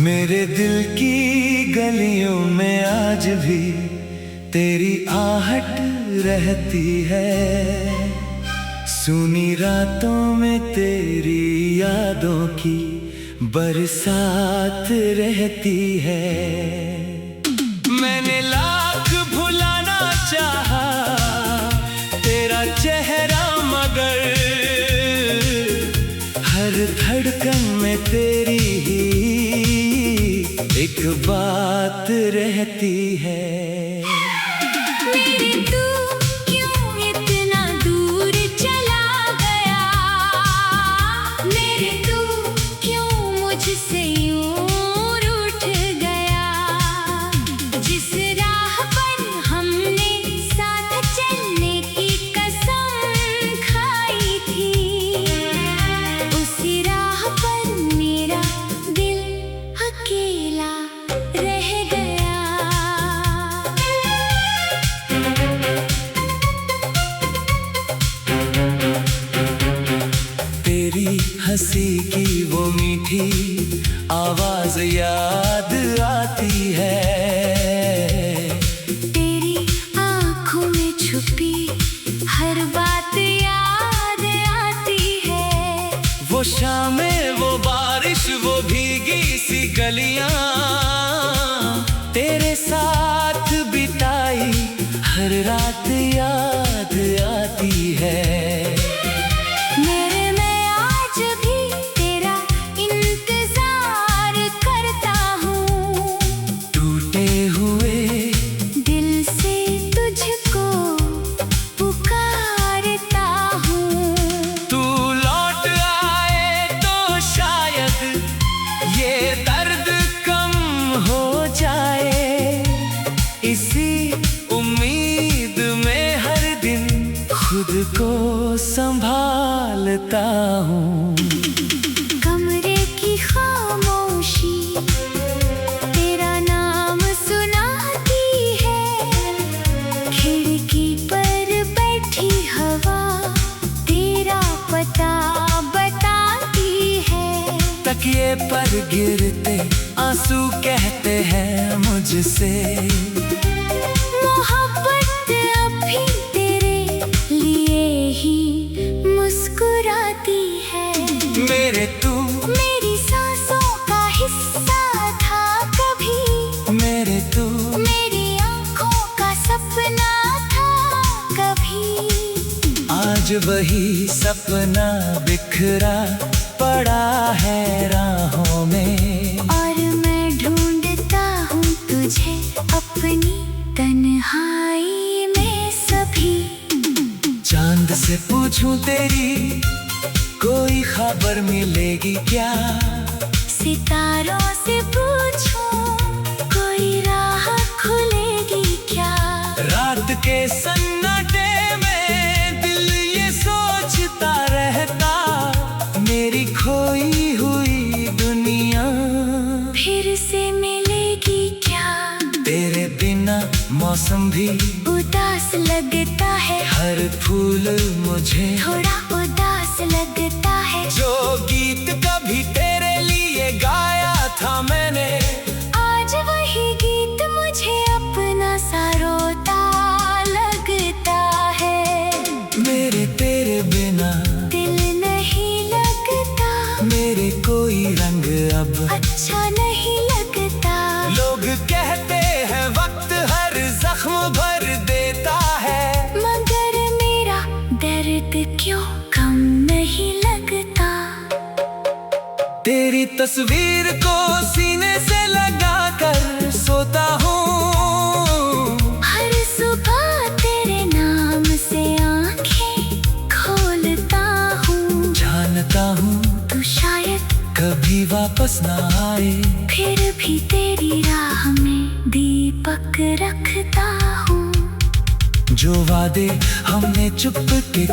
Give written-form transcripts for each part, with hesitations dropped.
मेरे दिल की गलियों में आज भी तेरी आहट रहती है। सुनी रातों में तेरी यादों की बरसात रहती है। मैंने लाख भुलाना चाहा तेरा चेहरा, मगर हर धड़कन में तेरी ही एक बात रहती है। मेरे तू क्यों इतना दूर चला गया, मेरे तू क्यों मुझसे यूं रूठ गया। जिस राह पर हमने साथ चलने की कसम खाई थी, उसी राह पर मेरा दिल अकेला रह गया। तेरी हंसी की वो मीठी आवाज याद आती है। तेरी आँखों में छुपी हर बात याद आती है। वो शामें, वो बारिश, वो भीगी सी गलियां, तेरे साथ बिताई हर रात याद आती है। मेरे मैं आज भी तेरा इंतजार करता हूँ, टूटे हुए दिल से तुझको पुकारता हूँ। तू लौट आए तो शायद ये दर्द कम हो जाए। इसी उम्मीद में हर दिन खुद को संभालता हूँ। कमरे की खामोशी तेरा नाम सुनाती है। खिड़की पर बैठी हवा तेरा पता बताती है। तकिए पर गिरते आंसू कहते हैं मुझसे, मोहब्बत अभी तेरे लिए ही मुस्कुराती है। मेरे तू मेरी सांसों का हिस्सा था कभी, मेरे तू मेरी आँखों का सपना था कभी। आज वही सपना बिखरा पड़ा है राहों में। और मैं ढूंढता हूँ तुझे अपनी तन्हाई में सभी। चांद से पूछूं तेरी कोई खबर मिलेगी क्या, सितारों से पूछूं कोई राह खुलेगी क्या। रात के सन्नाटे में दिल ये सोचता रहता, मेरी खोई हुई दुनिया फिर से मिलेगी क्या। तेरे बिना मौसम भी उदास लगता है, हर फूल मुझे थोड़ा उदास लगता है। जो गीत कभी तेरे लिए गाया था मैंने, आज वही गीत मुझे अपना सा रोता लगता है। मेरे तेरे बिना दिल नहीं लगता, मेरे कोई रंग अब अच्छा नहीं लगता। लोग कहते हैं वक्त हर जख्म भर देता है, मगर मेरा दर्द क्यों कम नहीं लगता। तेरी तस्वीर को सीने से लगा कर सोता हूँ। हर सुबह तेरे नाम से आंखें खोलता हूँ। जानता हूँ तू शायद कभी वापस ना आए, फिर भी तेरी राह में दीपक रखता हूँ। जो वादे हमने चुपके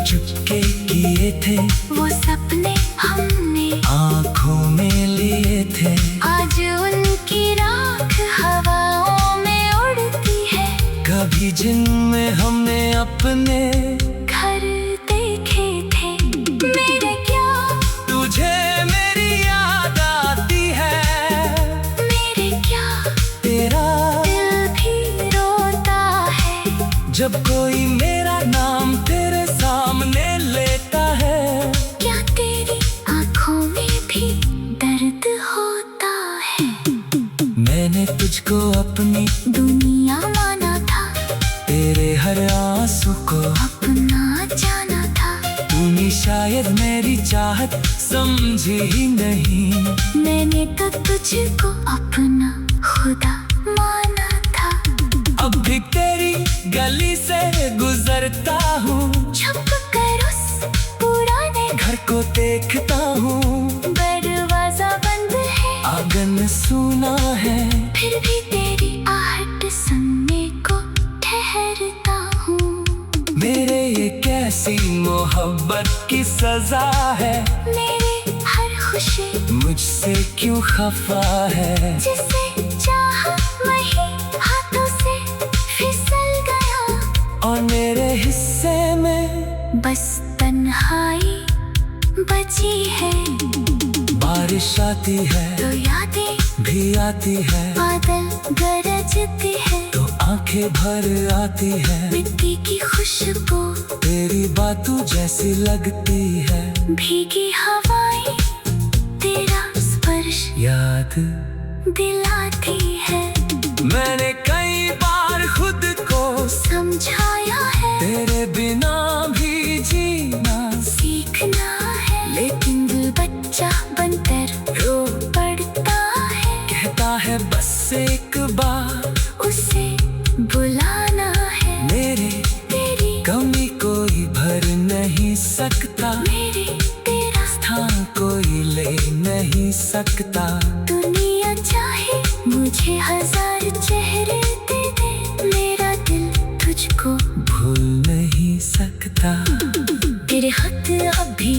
किए थे, वो सपने हमने आँखों में लिए थे। आज उनकी राख हवाओं में उड़ती है। कभी जिनमें हमने अपने घर देखे थे। मेरे क्या तुझे मेरी याद आती है। जब कोई मेरा नाम तेरे सामने लेता है, क्या तेरी आंखों में भी दर्द होता है? मैंने तुझको अपनी दुनिया माना था, तेरे हर आंसू को अपना जाना था। तूने शायद मेरी चाहत समझी ही नहीं। मैंने तो तुझको अपना खुदा माना था। अब भी तेरी गली से गुजरता हूँ, छुप कर उस पुराने घर को देखता हूँ। दरवाजा बंद है, आंगन सूना है, फिर भी तेरी आहट सुनने को ठहरता हूँ। मेरे ये कैसी मोहब्बत की सजा है। मेरे हर खुशी मुझसे क्यों खफा है। जिसे चाहा वही हाथों से फिसल गया, और मेरे हिस्से में बस तन्हाई बची है। बारिश आती है तो यादें भी आती है, बादल गरजते हैं, तो आंखें भर आती है। मिट्टी की खुशबू तेरी बातों जैसी लगती है, भीगी हवाएं तेरा स्पर्श याद दिलाती है। मैंने कई बार खुद को समझाया है तेरे बिना भी जीना सीखना है, लेकिन दिल बच्चा बनकर रो पड़ता है। कहता है बस एक बार उसे बुलाना है। मेरे तेरी कमी कोई भर नहीं सकता, मेरे तेरा स्थान कोई ले नहीं सकता। दुनिया चाहे मुझे हजार चेहरे दे दे, मेरा दिल तुझको भूल नहीं सकता। तेरे खत अभी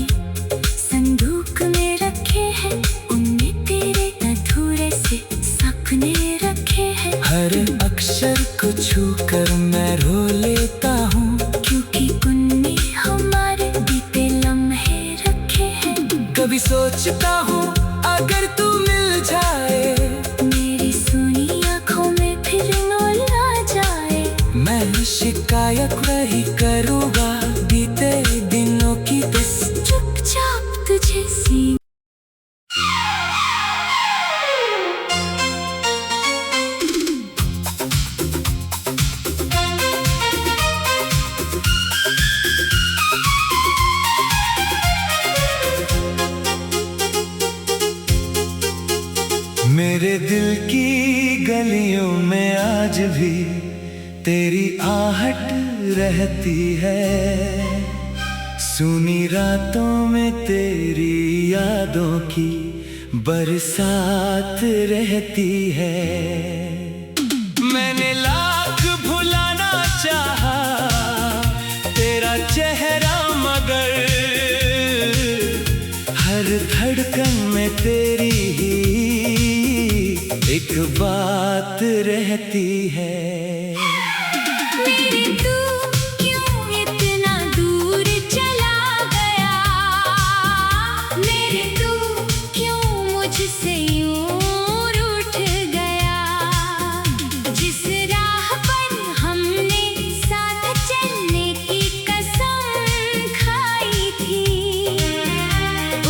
संदूक में रखे हैं, उनमें तेरे अधूरे से सपने रखे हैं। हर अक्षर को छू कर मैं रो लेता हूँ, क्योंकि उनने हमारे बीते लम्हे रखे हैं। कभी सोचता हूँ अगर तू मिल जाए, मेरी सुनी आँखों में फिर नूर आ जाए। मैं शिकायत नहीं करूँगा बीते दिनों की, बस चुपचाप तुझे सी मेरे दिल की गलियों में आज भी तेरी आहट रहती है। सुनी रातों में तेरी यादों की बरसात रहती है। मैंने लाख भुलाना चाहा तेरा चेहरा, मगर हर धड़कन में तेरी ही एक बात रहती है। मेरे तू क्यों इतना दूर चला गया? मेरे तू क्यों मुझसे यूं रूठ गया? जिस राह पर हमने साथ चलने की कसम खाई थी,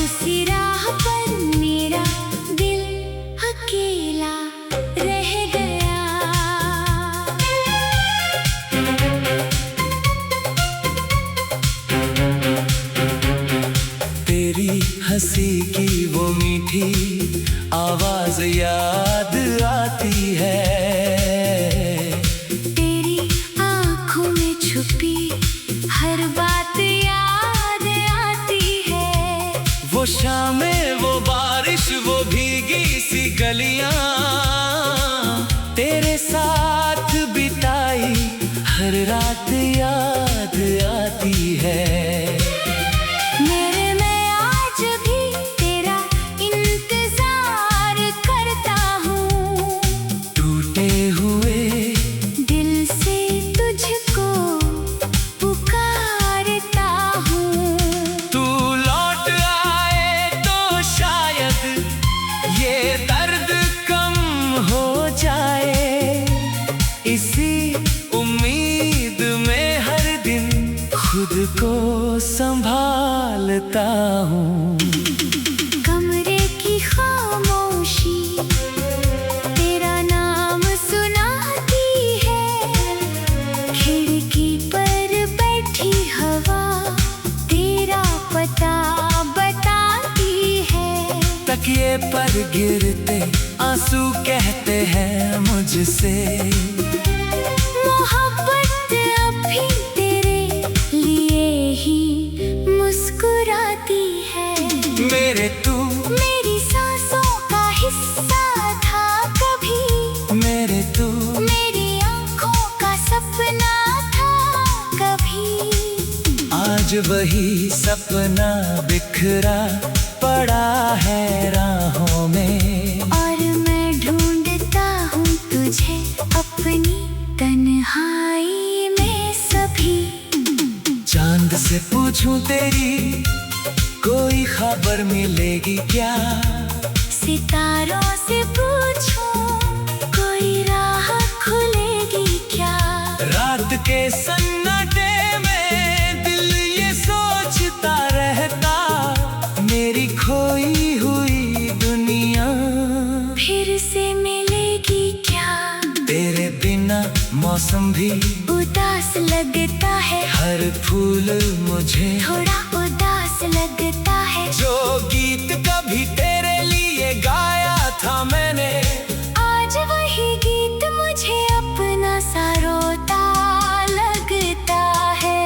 उसी राह पर मेरा दिल अकेला रह गया। तेरी हंसी की वो मीठी आवाज याद आती है। तेरी आँखों में छुपी हर बात याद आती है। वो शामें, वो बारिश, वो भीगी सी गलियां, तेरे साथ बिताई हर रात याद आती है। मेरे मैं आज भी तेरा इंतजार करता हूँ, टूटे हुए दिल से तुझको पुकारता हूँ। तू लौट आए तो शायद ये दर्द लगता हूँ। कमरे की खामोशी तेरा नाम सुनाती है, खिड़की पर बैठी हवा तेरा पता बताती है। तकिए पर गिरते आंसू कहते हैं मुझसे, मोहब्बत अभी तेरे लिए ही मुस्कुराती है। मेरे तू मेरी सांसों का हिस्सा था कभी, मेरे तू मेरी आंखों का सपना था कभी। आज वही सपना बिखरा पड़ा है राहों में, और मैं ढूंढता हूँ तुझे अपनी तन्हाई में सभी। चांद से पूछूं तेरी कोई खबर मिलेगी क्या, सितारों से पूछूं कोई राह खुलेगी क्या। रात के सन्नाटे में दिल ये सोचता रहता, मेरी खोई हुई दुनिया फिर से मिलेगी क्या। तेरे बिना मौसम भी उदास लगता है, हर फूल मुझे थोड़ा उदास लगता है। जो गीत कभी तेरे लिए गाया था मैंने, आज वही गीत मुझे अपना सा रोता लगता है।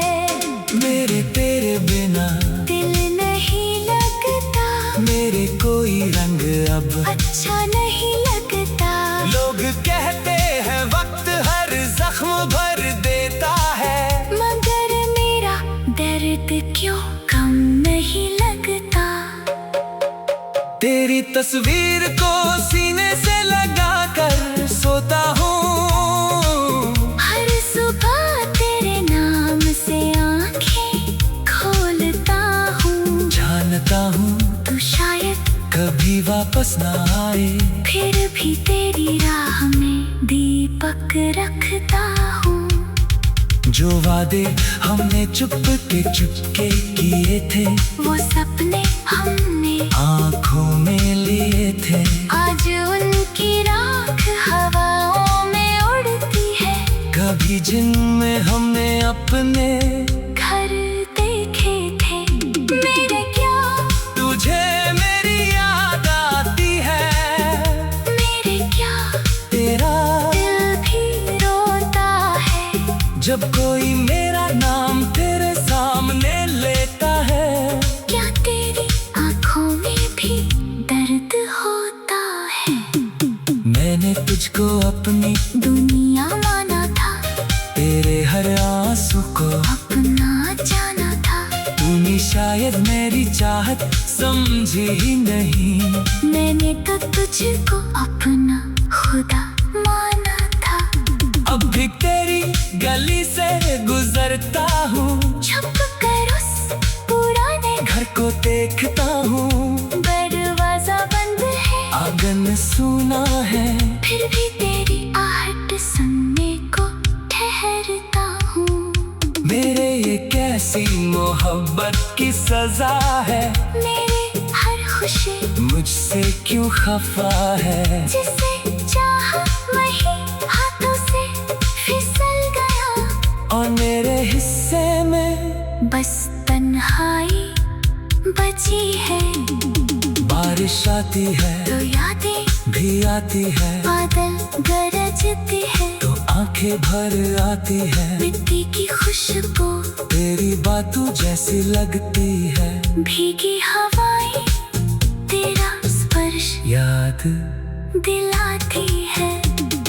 मेरे तेरे बिना दिल नहीं लगता, मेरे कोई रंग अब अच्छा नहीं लगता। लोग कहते हैं वक्त हर जख्म भर देता है, मगर मेरा दर्द क्यों कम नहीं लगता। तेरी तस्वीर को सीने से लगा कर सोता हूँ। हर सुबह तेरे नाम से आंखें खोलता हूँ, जानता हूँ तू शायद कभी वापस ना आए, फिर भी तेरी राह में दीपक रखता हूँ। जो वादे हमने चुपके चुपके किए थे, वो सपने हमने आँखों में लिए थे, आज उनकी राख हवाओं में उड़ती है। कभी जिनमें हमने अपने घर देखे थे, मेरे क्या तुझे मेरी याद आती है, मेरे क्या तेरा दिल भी रोता है। जब कोई मेरा नाम तेरे सामने लेता है, क्या तेरी आंखों में भी दर्द होता है। मैंने तुझको अपनी दुनिया माना था, तेरे हर आंसू को अपना जाना था। तूने शायद मेरी चाहत समझी ही नहीं, मैंने तो तुझको अपना खुदा माना था। अब भी तेरी गली से गुजरता हूँ, छुप कर उस पुराने घर को देखता हूँ, दरवाजा बंद है, आंगन सूना है, फिर भी तेरी आहट सुनने को ठहरता हूँ। मेरे ये कैसी मोहब्बत की सजा है, मेरे हर खुशी मुझसे क्यों खफा है, जिसे चाहा वही हाथों से फिसल गया। और मेरे हिस्से में बस तन्हाई बची है, बारिश आती है तो यादें भी आती है, बादल गरजते हैं, तो आंखें भर आती है, मिट्टी की खुशबू तेरी बातों जैसी लगती है, भीगी हवाएं तेरा स्पर्श याद दिलाती है।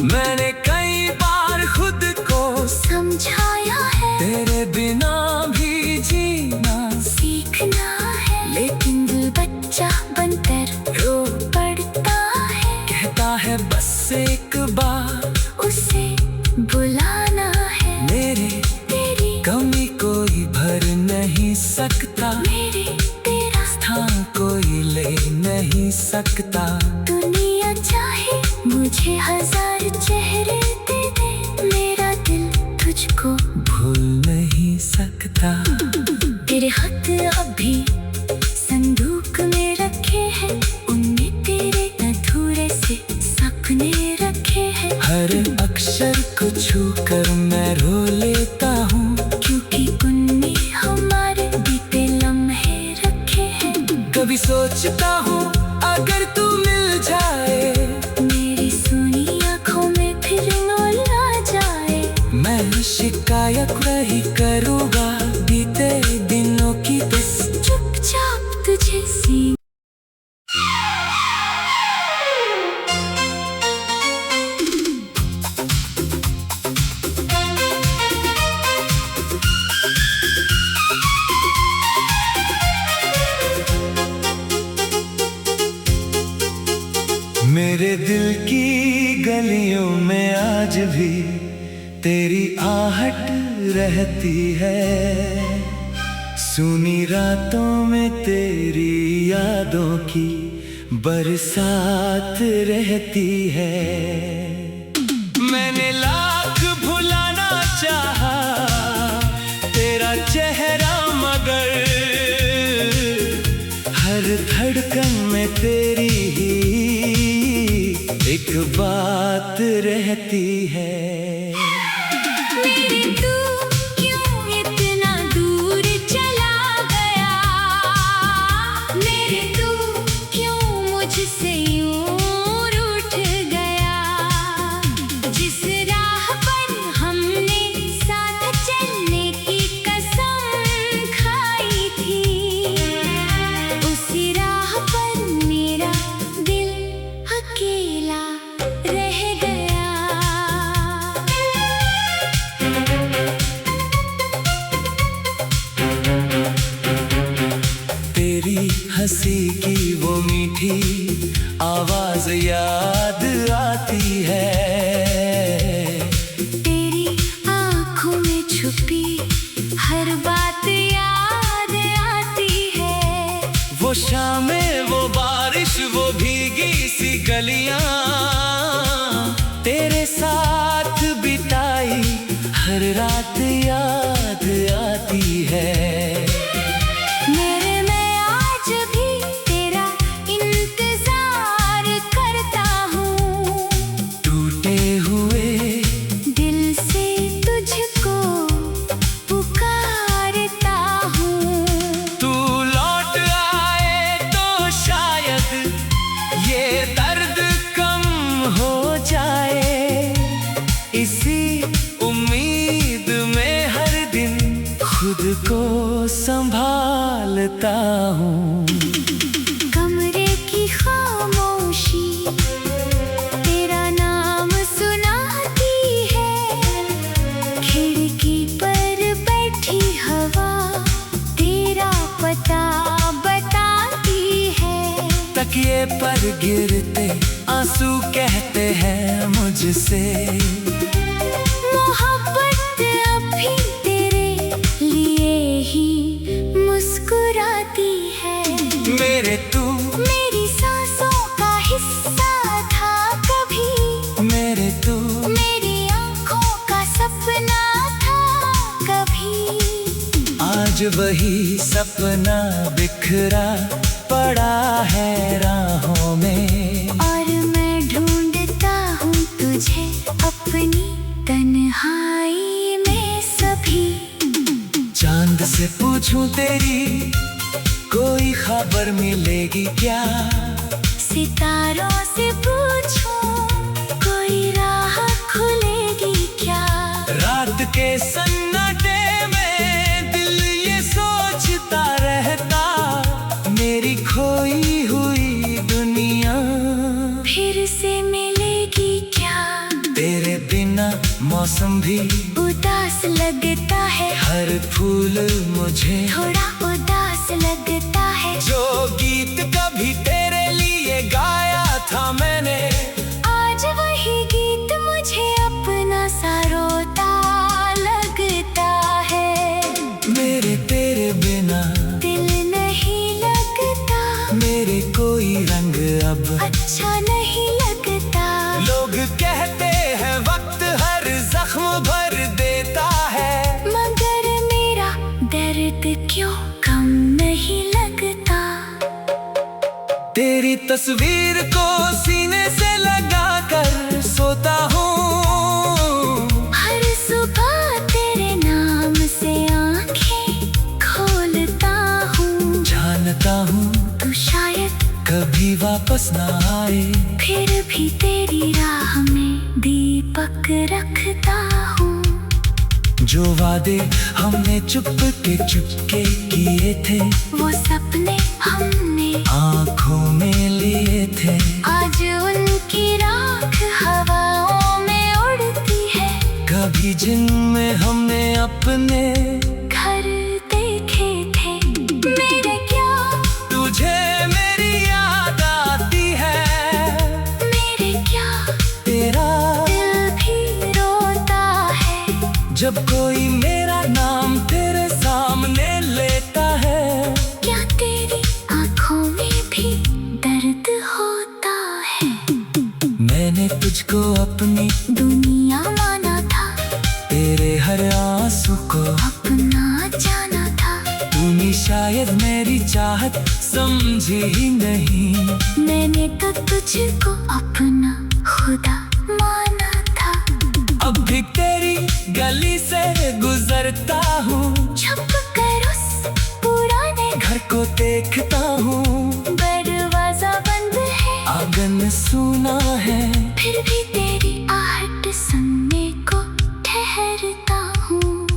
मैंने कई बार खुद को समझाया है तेरे बिना भी जीना सीखना है, लेकिन दिल बच्चा बनकर रो पड़ता है। कहता है बस एक बार उसे बुलाना है, मेरे तेरी कमी कोई भर नहीं सकता, मेरे तेरा स्थान कोई ले नहीं सकता। दुनिया चाहे मुझे हजार चेहरे दे दे, मेरा दिल तुझको भूल नहीं सकता। तेरे हाथ अभी मेरे दिल की गलियों में आज भी तेरी आहट रहती है। सुनी रातों में तेरी यादों की बरसात रहती है। मैंने लाख भुलाना चाहा तेरा चेहरा, मगर हर धड़कन में तेरी ही एक बात रहती है। मेरे तू क्यों इतना दूर चला गया, मेरे तू क्यों मुझसे यूं रूठ गया। जिस राह पर हमने साथ चलने की कसम खाई थी, उसी राह पर मेरा दिल अकेला रह गया। तेरी हंसी की वो मीठी आवाज याद आती है। तेरी आँखों में छुपी हर बात याद आती है। वो शामें, वो बारिश, वो भीगी सी गलियां, तेरे साथ बिताई हर रात याद आती है। मेरे मैं आज भी तेरा इंतजार करता हूँ, टूटे हुए दिल से तुझको पुकारता हूँ। तू लौट आए तो शायद ये दर्द कम हो जाए। इसी उम्मीद में हर दिन खुद को संभालता हूँ। कमरे की खामोशी तेरा नाम सुनाती है। खिड़की पर बैठी हवा तेरा पता बताती है। तकिए पर गिरते आंसू कहते हैं मुझसे, मोहब्बत अभी तेरे लिए ही मुस्कुराती है। मेरे तू मेरी सांसों का हिस्सा था कभी, मेरे तू मेरी आँखों का सपना था कभी। आज वही सपना बिखरा पड़ा है राहों में। और मैं ढूंढता हूँ तुझे अपनी तन्हाई में सभी। चांद से पूछूं तेरी कोई खबर मिलेगी क्या, सितारों से पूछूं कोई राह खुलेगी क्या। रात के सन्नाटे में दिल ये सोचता रहता, मेरी खोई हुई दुनिया फिर से मिलेगी क्या। तेरे बिना मौसम भी उदास लगता है, हर फूल मुझे थोड़ा उदास लगता है। जो गीत कभी तेरे लिए गाया था मैंने, आज वही गीत मुझे अपना सा रोता लगता है। मेरे तेरे बिना दिल नहीं लगता, मेरे कोई रंग अब अच्छा नहीं लगता। लोग कहते हैं वक्त हर जख्म भर देता है, मगर मेरा दर्द क्यों कम नहीं लगता। तेरी तस्वीर को सीने से लगा कर सोता हूँ। हर सुबह तेरे नाम से आंखें खोलता हूँ। जानता हूँ तू शायद कभी वापस ना आए, फिर भी तेरी राह में दीपक रखता हूँ। जो वादे हमने चुपके चुपके किए थे, वो सपने हमने आँखों में लिए थे, आज उनकी राख हवाओं में उड़ती है। कभी जिनमें हमने अपने घर देखे थे। मेरे क्या तुझे मेरी याद आती है। जब कोई मेरा नाम तेरे सामने लेता है, क्या तेरी आंखों में भी दर्द होता है? मैंने तुझको अपनी दुनिया माना था, तेरे हर आंसू को अपना जाना था। तूने शायद मेरी चाहत समझी ही नहीं। मैंने तो तुझको अपना खुदा माना था। अब भी तेरी गली से गुजरता हूँ, छुप कर उस पुराने घर को देखता हूँ। दरवाजा बंद है, आंगन सूना है, फिर भी तेरी आहट सुनने को ठहरता हूँ।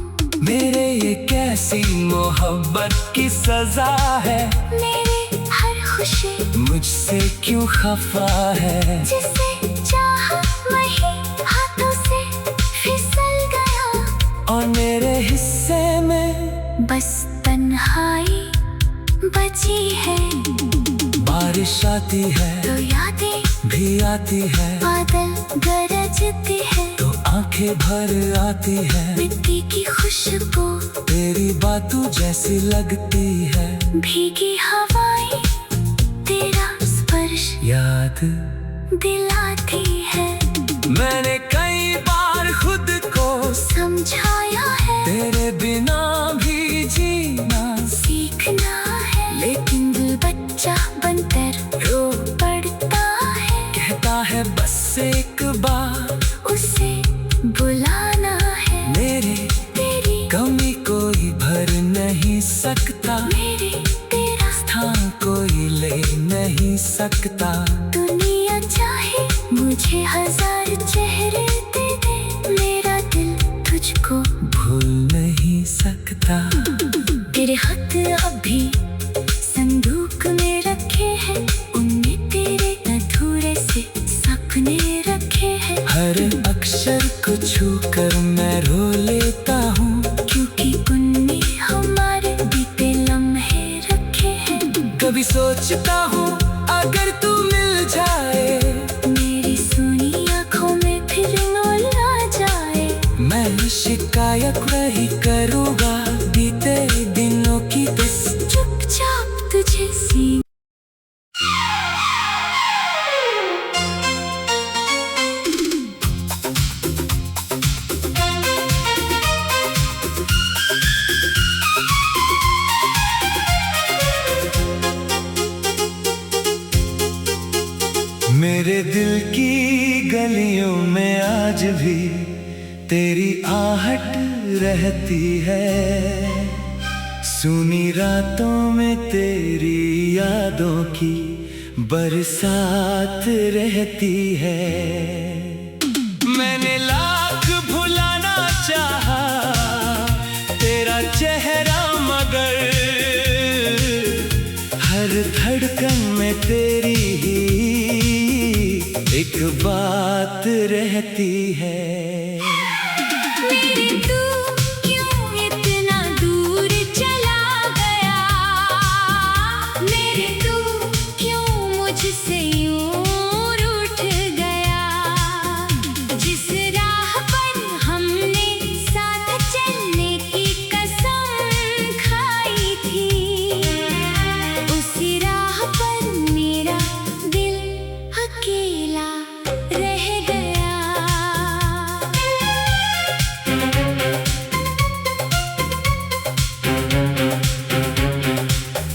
मेरे ये कैसी मोहब्बत की सजा है। मेरे हर खुशी मुझसे क्यों खफा है। जिसे चाहा वही हाथों से फिसल गया, और मेरे हिस्से में बस तन्हाई बची है। बारिश आती है तो यादें भी आती है, बादल गरजते हैं, तो आंखें भर आती है। मिट्टी की खुशबू तेरी बातों जैसी लगती है, भीगी हवाएं तेरा स्पर्श याद दिलाती है। मैंने कई बार खुद को समझाया है तेरे बिना भी जीना सीखना है, लेकिन दिल बच्चा बनकर रो पड़ता है। कहता है बस एक बार उसे बुलाना है, मेरे तेरी कमी कोई भर नहीं सकता, मेरे तेरा स्थान कोई ले नहीं सकता। दुनिया चाहे मुझे हजार चेहरे दे दे, मेरा दिल तुझको भूल नहीं सकता। तेरे हाथ अभी संदूक में रखे हैं, उनमें तेरे अधूरे से सपने रखे हैं। हर अक्षर को छू कर मैं रो लेता हूँ, क्योंकि उनमें हमारे बीते लम्हे रखे हैं। कभी सोचता हूँ अगर तू मिल जाए, मेरी सुनी आँखों में फिर नूर आ जाए। मैं शिकायत नहीं करूँगा बीते दिनों की, बस चुपचाप तुझे सी मेरे दिल की गलियों में आज भी तेरी आहट रहती है। सुनी रातों में तेरी यादों की बरसात रहती है। मैंने लाख भुलाना चाहा तेरा चेहरा, मगर हर धड़कन में तेरी ही एक बात रहती है। मेरे तू क्यों इतना दूर चला गया? मेरे तू क्यों मुझसे यूं रूठ गया? जिस राह पर हमने साथ चलने की कसम खाई थी, उसी राह पर मेरा दिल अकेला रह गया।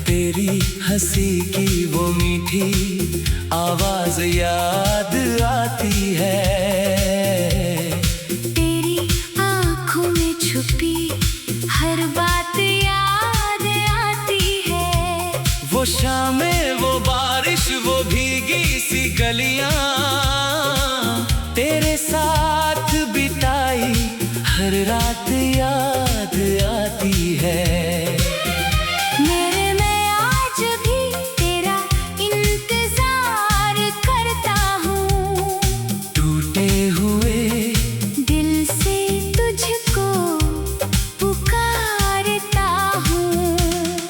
तेरी हंसी की वो मीठी आवाज याद आती है। तेरी आँखों में छुपी हर बात याद आती है। वो शामें, वो बारिश, वो भीगी सी गलियां, तेरे साथ बिताई हर रात याद आती है। मेरे मैं आज भी तेरा इंतजार करता हूँ, टूटे हुए दिल से तुझको पुकारता हूँ।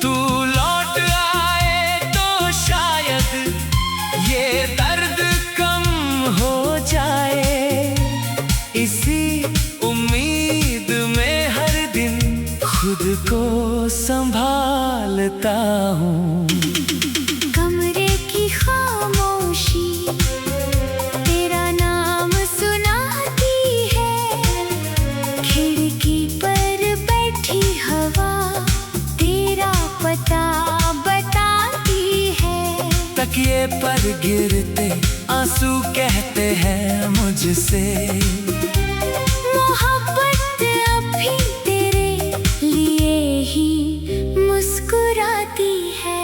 तू लौट आए तो शायद ये दर्द कम हो जाए। इसी उम्मीद में मांगता हूँ। कमरे की खामोशी तेरा नाम सुनाती है, खिड़की पर बैठी हवा तेरा पता बताती है। तकिए पर गिरते आंसू कहते हैं मुझसे, मोहब्बत अभी तेरे लिए ही मुस्कुराती है।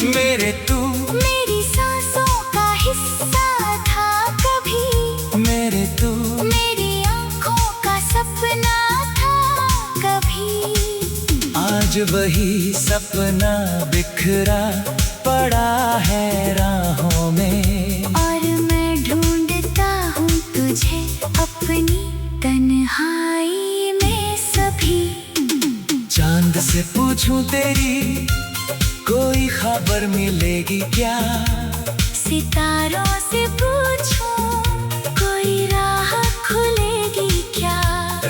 मेरे तू मेरी सांसों का हिस्सा था कभी, मेरे तू मेरी आंखों का सपना था कभी। आज वही सपना बिखरा पड़ा है राहों में, और मैं ढूंढता हूँ तुझे अपनी तन्हाई में सभी। चांद से पूछूं तेरी कोई खबर मिलेगी क्या, सितारों से पूछूं कोई राह खुलेगी क्या।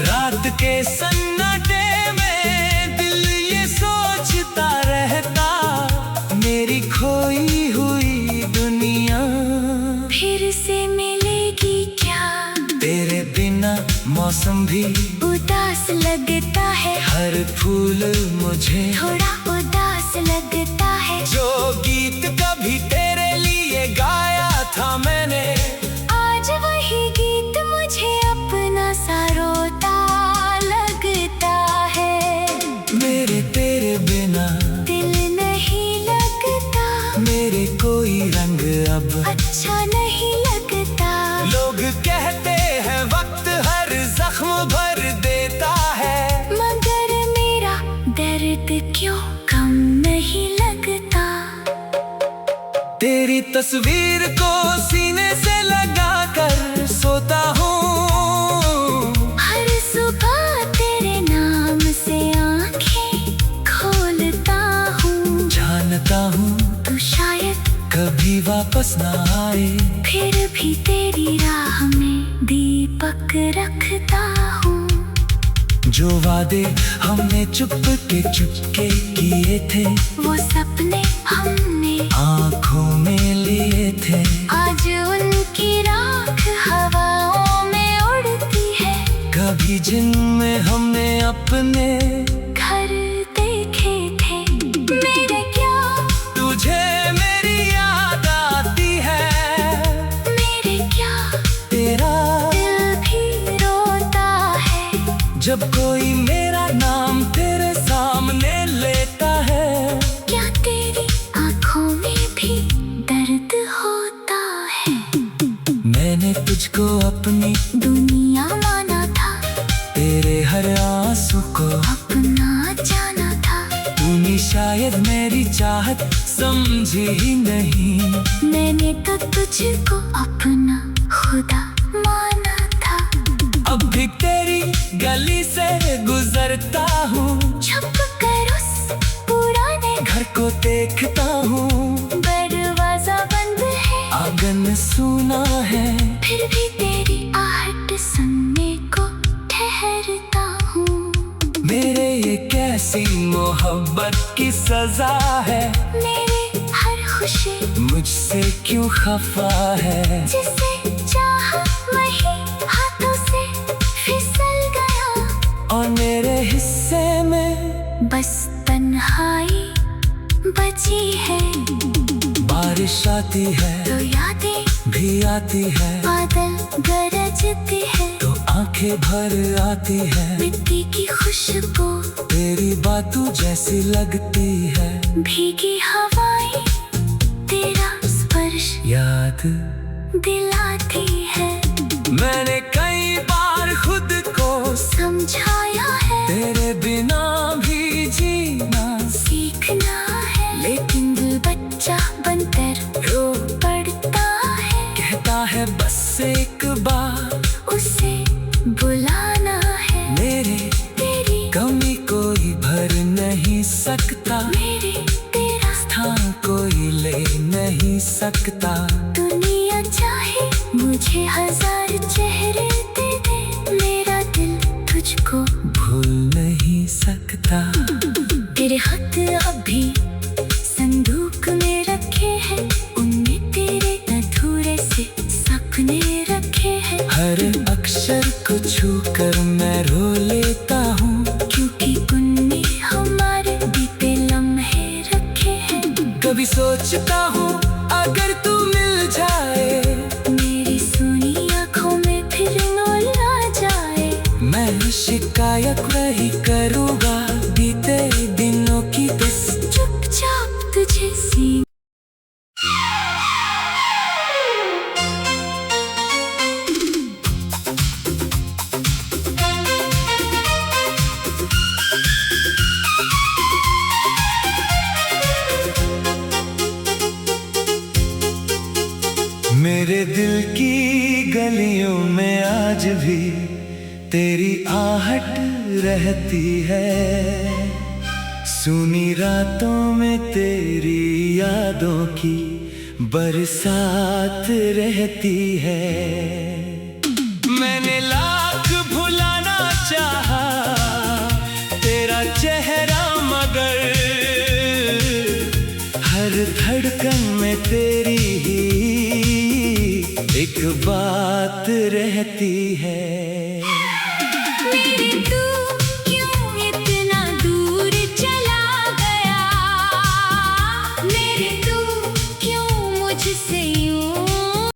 रात के सन्नाटे में दिल ये सोचता रहता, मेरी खोई हुई दुनिया फिर से मिलेगी क्या। तेरे बिना मौसम भी उदास लगता है, हर फूल मुझे थोड़ा उदास लगता है। जो गीत कभी तेरे लिए गाया था मैंने, आज वही गीत मुझे अपना सा रोता लगता है। मेरे तेरे बिना दिल नहीं लगता, मेरे कोई रंग अब अच्छा नहीं लगता। लोग कहते हैं वक्त हर जख्म भर देता है, मगर मेरा दर्द क्यों कम नहीं लगता। तेरी तस्वीर को सीने से लगा कर सोता हूँ। हर सुबह तेरे नाम से आंखें खोलता हूँ। जानता हूँ तू शायद कभी वापस ना आए, फिर भी तेरी राह में दीपक रखता हूँ। जो वादे हमने चुपके किए थे, वो सपने हमने आँखों में लिए थे। आज उनकी राख हवाओं में उड़ती है। कभी जिनमें हमने अपने घर देखे थे, मेरे क्या तुझे मेरी याद आती है, मेरे क्या तेरा दिल भी रोता है। जब कोई मेरा नाम तेरे सामने लेता है। क्या तेरी आंखों में भी दर्द होता है। मैंने तुझको अपनी दुनिया माना था, तेरे हर आंसू को अपना जाना था। तूने शायद मेरी चाहत समझी ही नहीं, मैंने तो तुझको अपना खुदा माना था। अब भी तेरी गली से गुजरता हूँ, छुप कर उस पुराने घर को देखता हूँ। दरवाजा बंद है, आंगन सूना है, फिर भी तेरी आहट सुनने को ठहरता हूँ। मेरे ये कैसी मोहब्बत की सजा है, मेरे हर खुशी मुझसे क्यों खफा है। जिसे चाहा वही हाथों से फिसल गया, और मेरे हिस्से में बस तन्हाई बची है। बारिश आती है तो यादें भी आती है, बादल गरजते हैं। तो आंखें भर आती है। मिट्टी की खुशबू तेरी बातों जैसी लगती है, भीगी हवाएं तेरा स्पर्श याद दिलाती है। मैंने कई बार खुद को समझाया है तेरे बिना भी जीना सीखना है, लेकिन दिल बच्चा बनकर रो पड़ता है। कहता है बस एक बार उसे बुलाना है, मेरे तेरी कमी कोई भर नहीं सकता, मेरे तेरा स्थान कोई ले नहीं सकता। दुनिया चाहे मुझे हजार चेहरे दे दे, मेरा दिल तुझको भूल नहीं सकता। तेरे हाथ अभी मेरे दिल की गलियों में आज भी तेरी आहट रहती है। सुनी रातों में तेरी यादों की बरसात रहती है। मैंने लाख भुलाना चाहा तेरा चेहरा, मगर हर धड़कन में तेरी ही एक बात रहती है।